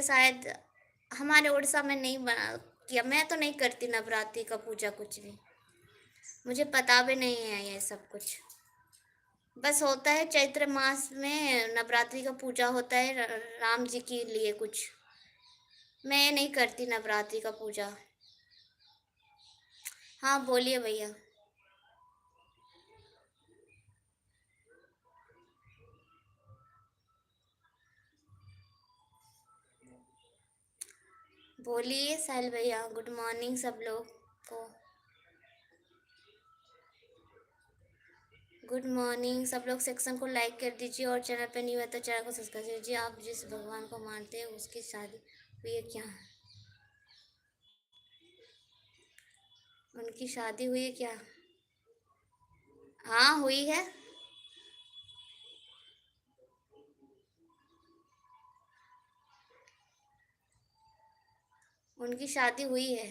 शायद हमारे उड़ीसा में नहीं बना किया। मैं तो नहीं करती नवरात्रि का पूजा कुछ भी। मुझे पता भी नहीं है ये सब कुछ। बस होता है चैत्र मास में नवरात्रि का पूजा होता है राम जी के लिए कुछ। मैं नहीं करती नवरात्रि का पूजा। हाँ बोलिए भैया। बोलिए साहिल भैया, गुड मॉर्निंग सब लोग को। गुड मॉर्निंग सब लोग। सेक्शन को लाइक कर दीजिए और चैनल पे नहीं हुआ तो चैनल को सब्सक्राइब कीजिए। आप जिस भगवान को मानते हैं उसकी शादी हुई है क्या? उनकी शादी हुई है क्या? हाँ हुई है। उनकी शादी हुई है।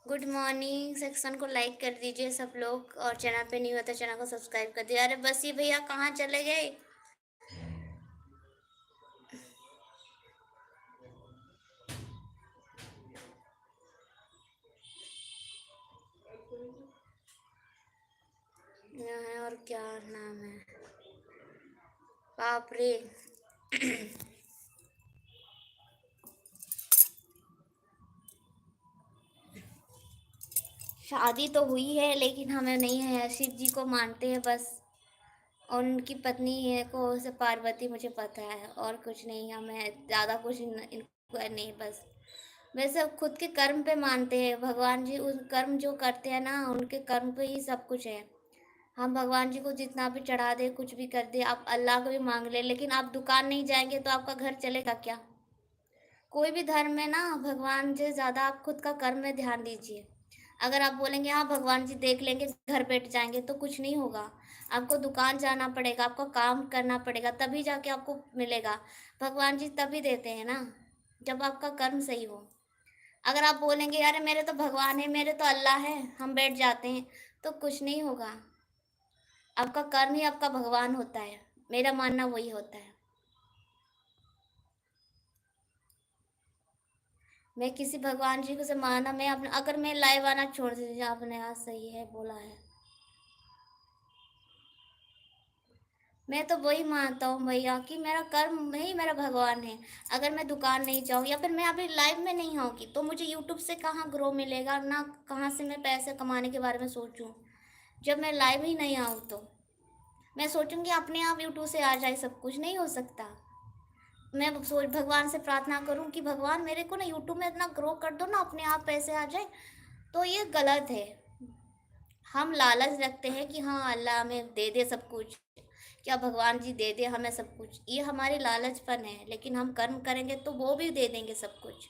गुड मॉर्निंग सेक्शन को लाइक कर दीजिए सब लोग और चैनल पे नहीं हुआ तो चैनल को सब्सक्राइब कर दिया। अरे बस ये भैया कहाँ चले गए? यहाँ है और क्या नाम है? बाप रे। शादी तो हुई है लेकिन हमें नहीं है। शिव जी को मानते हैं बस। और उनकी पत्नी है को से पार्वती मुझे पता है और कुछ नहीं। हमें ज़्यादा कुछ इनको नहीं बस। वैसे खुद के कर्म पे मानते हैं भगवान जी। उस कर्म जो करते हैं ना उनके कर्म पे ही सब कुछ है। हम भगवान जी को जितना भी चढ़ा दे कुछ भी कर दे आप अल्लाह को भी मांग ले लेकिन आप दुकान नहीं जाएंगे तो आपका घर चलेगा क्या? कोई भी धर्म में ना भगवान से ज़्यादा आप खुद का कर्म में ध्यान दीजिए। अगर आप बोलेंगे हाँ भगवान जी देख लेंगे घर बैठ जाएंगे तो कुछ नहीं होगा। आपको दुकान जाना पड़ेगा, आपको काम करना पड़ेगा तभी जाके आपको मिलेगा। भगवान जी तभी देते हैं ना जब आपका कर्म सही हो। अगर आप बोलेंगे यार मेरे तो भगवान है मेरे तो अल्लाह है हम बैठ जाते हैं तो कुछ नहीं होगा। आपका कर्म ही आपका भगवान होता है। मेरा मानना वही होता है। मैं किसी भगवान जी को से माना मैं अपने अगर मैं लाइव आना छोड़ दीजिए। आपने आज सही है बोला है। मैं तो वही मानता हूँ भैया कि मेरा कर्म ही मेरा भगवान है। अगर मैं दुकान नहीं जाऊँ या फिर मैं अभी लाइव में नहीं आऊँगी तो मुझे यूट्यूब से कहाँ ग्रो मिलेगा ना कहाँ से मैं पैसे कमाने के बारे में सोचूं। जब मैं लाइव ही नहीं आऊँ तो मैं सोचूंगी अपने आप यूट्यूब से आ जाए सब कुछ नहीं हो सकता। मैं सोच भगवान से प्रार्थना करूं कि भगवान मेरे को ना यूट्यूब में इतना ग्रो कर दो ना अपने आप पैसे आ जाए। तो ये गलत है। हम लालच रखते हैं कि हाँ अल्लाह हमें दे दे सब कुछ। क्या भगवान जी दे दे हमें सब कुछ ये हमारी लालचपन है लेकिन हम कर्म करेंगे तो वो भी दे देंगे सब कुछ।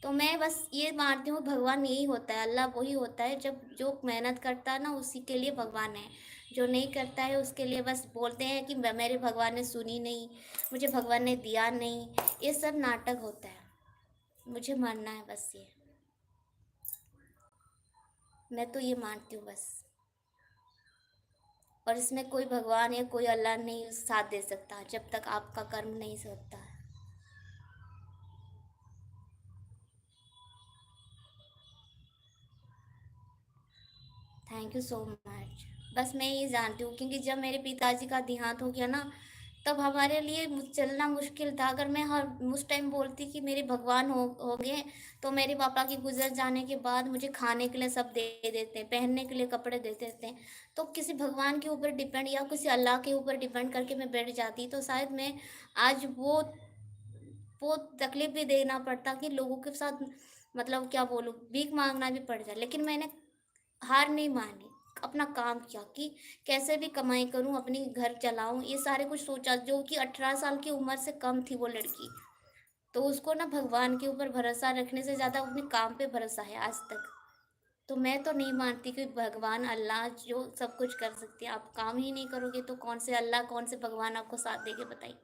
तो मैं बस ये मानती हूँ भगवान यही होता है अल्लाह वही होता है जब जो मेहनत करता है ना उसी के लिए भगवान है। जो नहीं करता है उसके लिए बस बोलते हैं कि मेरे भगवान ने सुनी नहीं मुझे भगवान ने दिया नहीं। ये सब नाटक होता है। मुझे मानना है बस ये। मैं तो ये मानती हूँ बस। और इसमें कोई भगवान या कोई अल्लाह नहीं साथ दे सकता जब तक आपका कर्म नहीं होता। Thank you so much. बस मैं ये जानती हूँ क्योंकि जब मेरे पिताजी का देहांत हो गया ना तब हमारे लिए चलना मुश्किल था। अगर मैं हर उस टाइम बोलती कि मेरे भगवान हो गए तो मेरे पापा की गुजर जाने के बाद मुझे खाने के लिए सब दे देते हैं पहनने के लिए कपड़े दे देते हैं। तो किसी भगवान के ऊपर डिपेंड या किसी अल्लाह के ऊपर डिपेंड करके मैं बैठ जाती तो शायद मैं आज वो तकलीफ भी देना पड़ता कि लोगों के साथ मतलब क्या बोलूँ भीख मांगना भी पड़ जाए। लेकिन मैंने हार नहीं मानी। अपना काम किया कि कैसे भी कमाई करूं अपनी घर चलाऊं ये सारे कुछ सोचा। जो कि 18 साल की उम्र से कम थी वो लड़की। तो उसको ना भगवान के ऊपर भरोसा रखने से ज़्यादा अपने काम पे भरोसा है आज तक। तो मैं तो नहीं मानती कि भगवान अल्लाह जो सब कुछ कर सकती है। आप काम ही नहीं करोगे तो कौन से अल्लाह कौन से भगवान आपको साथ देंगे बताइए।